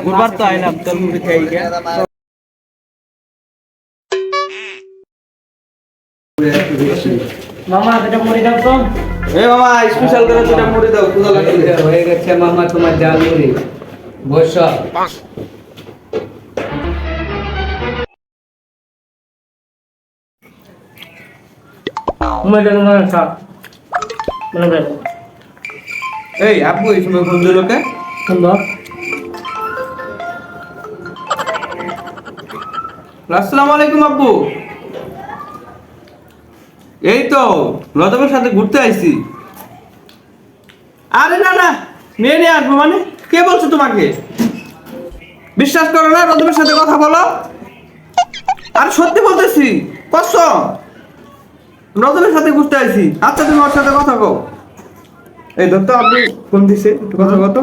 গুরবার তো আইলাম তোর মুড়ি খাই গিয়া মামা এটা মুড়ি দাও তো। এ মামা স্পেশাল করে দুটা মুড়ি দাও ক্ষুধা লাগছে হয়ে গেছে মামা তোমার জাল মুড়ি। বসো। মুড়িটা তোমার খাও। মনে করে এই আপু এই সময় ফোন দিল কে সুন্দর। আসসালামু আলাইকুম আব্বু এই তো লতাবের সাথে ঘুরতে আইছি আরে না না মেয়ে নিয়ে আসবো মানে কে বলছো তোমাকে বিশ্বাস করো না লতাবের সাথে কথা বলো আর সত্যি বলতেছি কসম লতাবের সাথে ঘুরতে আইছি আচ্ছা তুমি ওর সাথে কথা কও এই দত্ত আপনি ফোন দিছে একটু কথা কত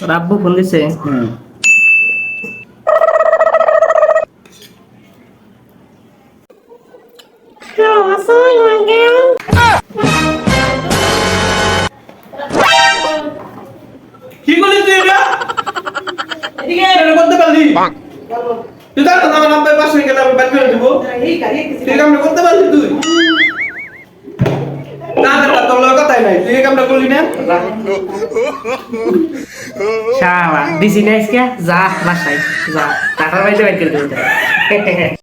রাব্বু ফোন দিছে। কি বলিস তুই এটা এদিকে এটা করতে পারলি তুই জানো না আমার নাম্বার পাশে গেলে আমি ব্যাক করে দিব তুই কামটা করতে পারলি তুই না না তোর লগে কথাই নাই তুই এই কামটা করলি না শালা দিছি না আজকে যা বাসায় যা টাকার বাইরে বাইর করে দেব।